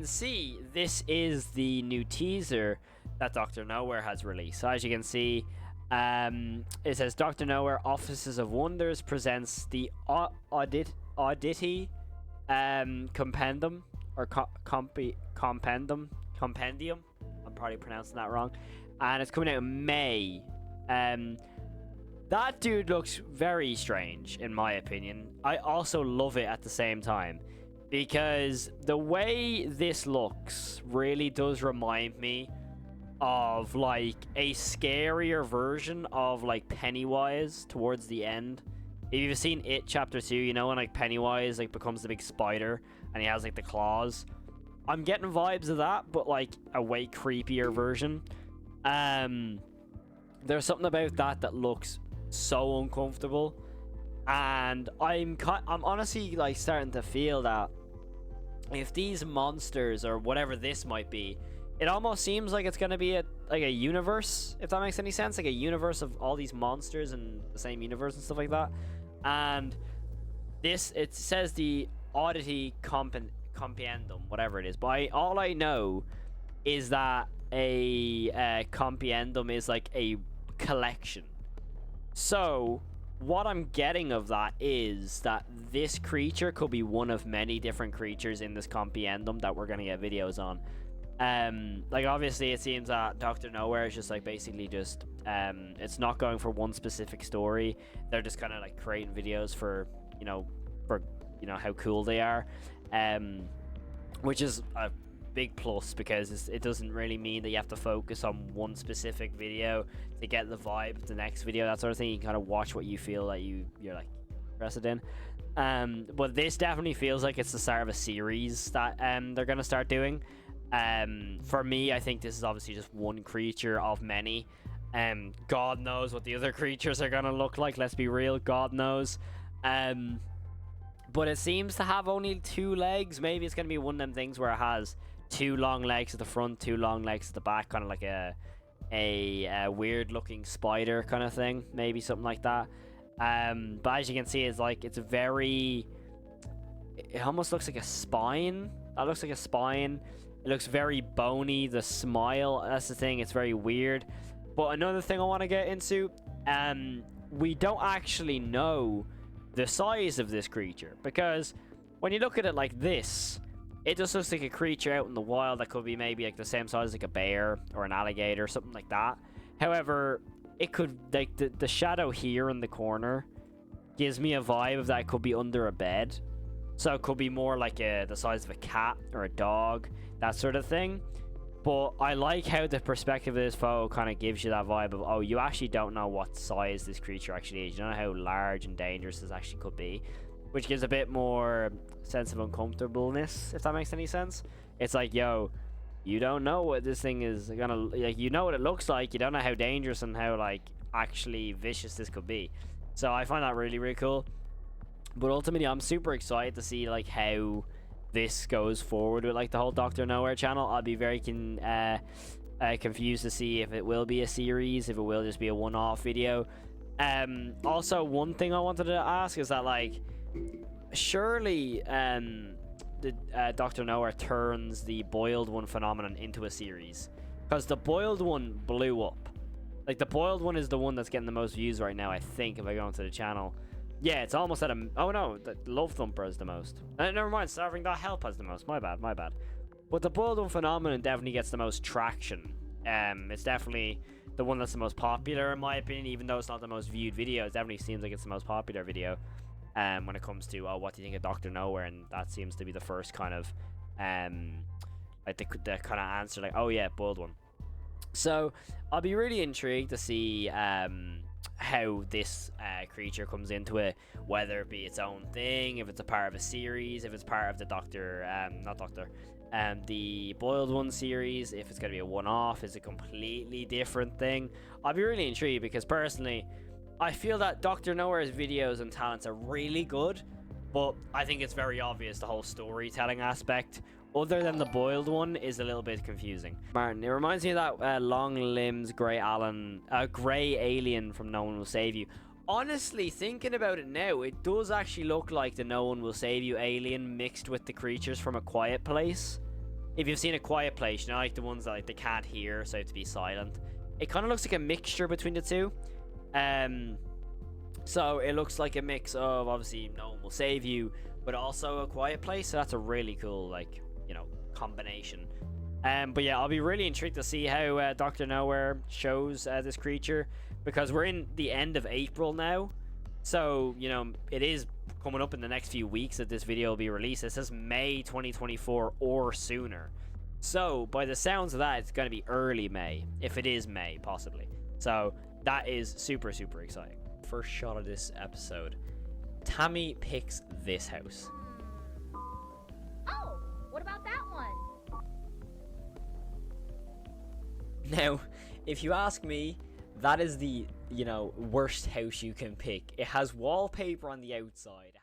See, this is the new teaser that Dr. Nowhere has released. So as you can see, it says Dr. Nowhere Offices of Wonders presents the Oddity Compendium or Compendium. I'm probably pronouncing that wrong, and it's coming out in May. That dude looks very strange, in my opinion. I also love it at the same time, because the way this looks really does remind me of like a scarier version of like Pennywise towards the end. If you've seen It Chapter 2, you know when like Pennywise like becomes the big spider and he has like the claws. I'm getting vibes of that, but like a way creepier version. There's something about that looks so uncomfortable, and I'm honestly like starting to feel that if these monsters or whatever this might be, it almost seems like it's going to be like a universe, if that makes any sense, like a universe of all these monsters in the same universe and stuff like that. And this, it says the Oddity Compendium, whatever it is, but all I know is that a compendium is like a collection. So what I'm getting of that is that this creature could be one of many different creatures in this compendium that we're going to get videos on. Like obviously it seems that Dr. Nowhere is just like basically just it's not going for one specific story. They're just kind of like creating videos for how cool they are, which is a big plus, because it doesn't really mean that you have to focus on one specific video to get the vibe of the next video, that sort of thing. You can kind of watch what you feel that you're like interested in. But this definitely feels like it's the start of a series that they're gonna start doing. For me, I think this is obviously just one creature of many. God knows what the other creatures are gonna look like, let's be real, God knows. But it seems to have only 2 legs. Maybe it's gonna be one of them things where it has 2 long legs at the front, 2 long legs at the back, kind of like a weird looking spider kind of thing, maybe something like that. But as you can see, it's like it almost looks like a spine. That looks like a spine. It looks very bony. The smile, that's the thing, it's very weird. But another thing I want to get into, we don't actually know the size of this creature, because when you look at it like this, it just looks like a creature out in the wild that could be maybe like the same size as like a bear or an alligator or something like that. However, it could, like the shadow here in the corner gives me a vibe of that it could be under a bed. So it could be more like the size of a cat or a dog, that sort of thing. But I like how the perspective of this photo kind of gives you that vibe of, oh, you actually don't know what size this creature actually is. You don't know how large and dangerous this actually could be, which gives a bit more sense of uncomfortableness, if that makes any sense. It's like, yo, you don't know what this thing is gonna, like, you know what it looks like, you don't know how dangerous and how like actually vicious this could be. So I find that really, really cool. But ultimately, I'm super excited to see like how this goes forward with like the whole Dr. Nowhere channel. I'll be very confused to see if it will be a series, if it will just be a one-off video. Also, one thing I wanted to ask is that, like, surely the Dr. Nowhere turns the Boiled One phenomenon into a series, because the Boiled One blew up. Like, the Boiled One is the one that's getting the most views right now, I think, if I go into the channel. Yeah, it's almost at a... Oh, no, the Love Thumper is the most. Never mind, Starving.Help has the most. My bad. But the Boiled One phenomenon definitely gets the most traction. It's definitely the one that's the most popular, in my opinion, even though it's not the most viewed video. It definitely seems like it's the most popular video when it comes to, what do you think of Dr. Nowhere? And that seems to be the first kind of... like the kind of answer, like, oh, yeah, Boiled One. So, I'll be really intrigued to see... how this creature comes into it, whether it be its own thing, if it's a part of a series, if it's part of the the Boiled One series, if it's going to be a one-off, is a completely different thing. I'll be really intrigued, because personally, I feel that Dr. Nowhere's videos and talents are really good, but I think it's very obvious the whole storytelling aspect, other than the Boiled One, is a little bit confusing. Martin, it reminds me of that long limbs grey alien from No One Will Save You. Honestly, thinking about it now, it does actually look like the No One Will Save You alien mixed with the creatures from A Quiet Place. if you've seen A Quiet Place, you know, like the ones that like they can't hear, so they have to be silent. It kind of looks like a mixture between the two. So it looks like a mix of, obviously No One Will Save You, but also A Quiet Place. So that's a really cool, like, you know, combination. But yeah, I'll be really intrigued to see how Dr. Nowhere shows this creature, because we're in the end of April now. So, you know, it is coming up in the next few weeks that this video will be released. It says May 2024 or sooner. So, by the sounds of that, it's going to be early May, if it is May, possibly. So, that is super, super exciting. First shot of this episode. Tammy picks this house. Oh, what about that one? Now, if you ask me, that is the, you know, worst house you can pick. It has wallpaper on the outside.